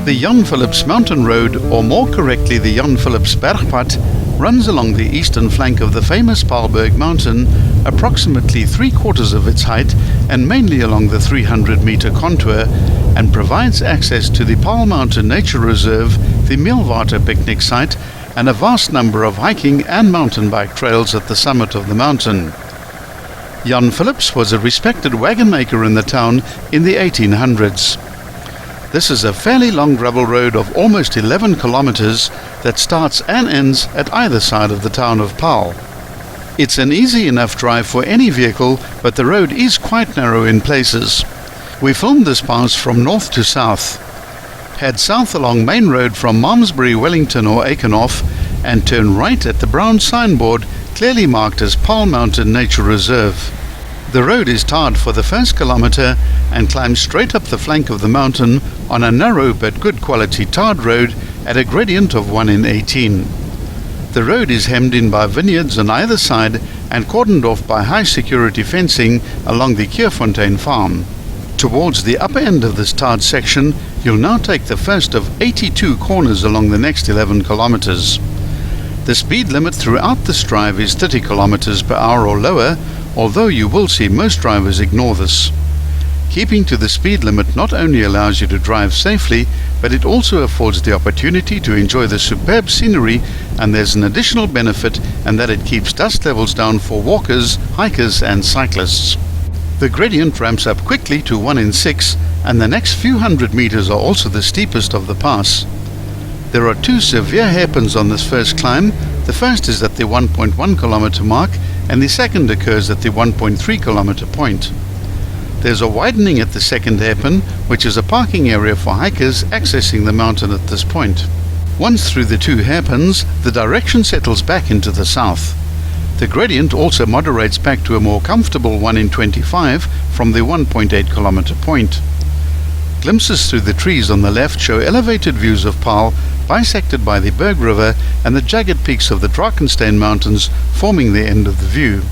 The Phillips mountain road, or more correctly the Phillips bergpad, runs along the eastern flank of the famous Paarlberg mountain, approximately 3/4 of its height and mainly along the 300-meter contour, and provides access to the Paarl Mountain Nature Reserve, the Meelwater picnic site, and a vast number of hiking and mountain bike trails at the summit of the mountain. Phillips was a respected wagon maker in the town in the 1800s. This is a fairly long gravel road of almost 11 kilometres that starts and ends at either side of the town of Paarl. It's an easy enough drive for any vehicle, but the road is quite narrow in places. We filmed this pass from north to south. Head south along Main Road from Malmesbury, Wellington or Aikenhof and turn right at the brown signboard clearly marked as Paarl Mountain Nature Reserve. The road is tarred for the first kilometre and climbs straight up the flank of the mountain on a narrow but good quality tarred road at a gradient of 1:18. The road is hemmed in by vineyards on either side and cordoned off by high security fencing along the Keurfontein farm. Towards the upper end of this tarred section, you'll now take the first of 82 corners along the next 11 kilometres. The speed limit throughout this drive is 30 kilometres per hour or lower, although you will see most drivers ignore this. Keeping to the speed limit not only allows you to drive safely, but it also affords the opportunity to enjoy the superb scenery, and there's an additional benefit in that it keeps dust levels down for walkers, hikers and cyclists. The gradient ramps up quickly to 1:6, and the next few hundred meters are also the steepest of the pass. There are two severe hairpins on this first climb. The first is at the 1.1 kilometer mark, and the second occurs at the 1.3 kilometer point. There's a widening at the second hairpin, which is a parking area for hikers accessing the mountain at this point. Once through the two hairpins, the direction settles back into the south. The gradient also moderates back to a more comfortable 1:25 from the 1.8 kilometer point. Glimpses through the trees on the left show elevated views of Paarl, bisected by the Berg River and the jagged peaks of the Drakenstein Mountains forming the end of the view.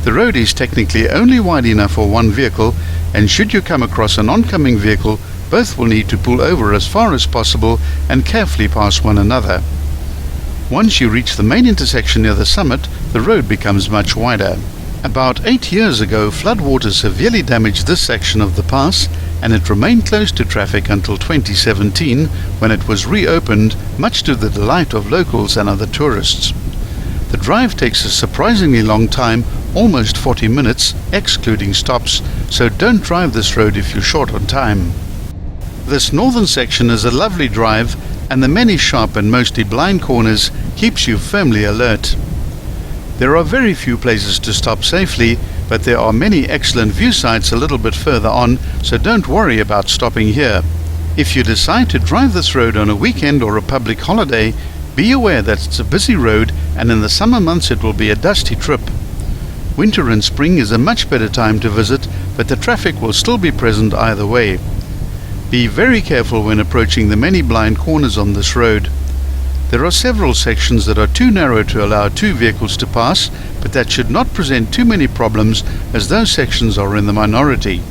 The road is technically only wide enough for one vehicle, and should you come across an oncoming vehicle, both will need to pull over as far as possible and carefully pass one another. Once you reach the main intersection near the summit, the road becomes much wider. About 8 years ago, floodwaters severely damaged this section of the pass, and it remained closed to traffic until 2017, when it was reopened, much to the delight of locals and other tourists. The drive takes a surprisingly long time, almost 40 minutes, excluding stops, so don't drive this road if you're short on time. This northern section is a lovely drive, and the many sharp and mostly blind corners keeps you firmly alert. There are very few places to stop safely, but there are many excellent view sites a little bit further on, so don't worry about stopping here. If you decide to drive this road on a weekend or a public holiday, be aware that it's a busy road, and in the summer months it will be a dusty trip. Winter and spring is a much better time to visit, but the traffic will still be present either way. Be very careful when approaching the many blind corners on this road. There are several sections that are too narrow to allow two vehicles to pass, but that should not present too many problems, as those sections are in the minority.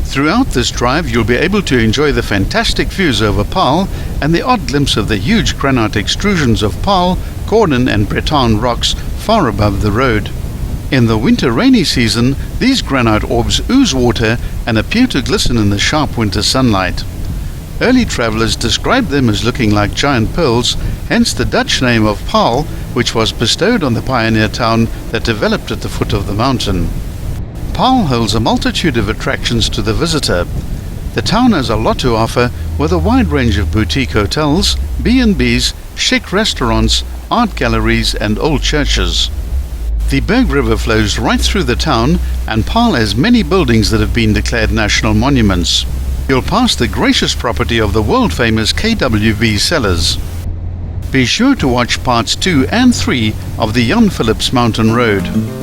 Throughout this drive you'll be able to enjoy the fantastic views over Paarl and the odd glimpse of the huge granite extrusions of Paarl, Gordon and Breton rocks far above the road. In the winter rainy season, these granite orbs ooze water and appear to glisten in the sharp winter sunlight. Early travellers described them as looking like giant pearls, hence the Dutch name of Paarl, which was bestowed on the pioneer town that developed at the foot of the mountain. Paarl holds a multitude of attractions to the visitor. The town has a lot to offer, with a wide range of boutique hotels, B&Bs, chic restaurants, art galleries and old churches. The Berg River flows right through the town, and Paarl has many buildings that have been declared national monuments. You'll pass the gracious property of the world-famous KWV cellars. Be sure to watch parts 2 and 3 of the Phillips Mountain Road.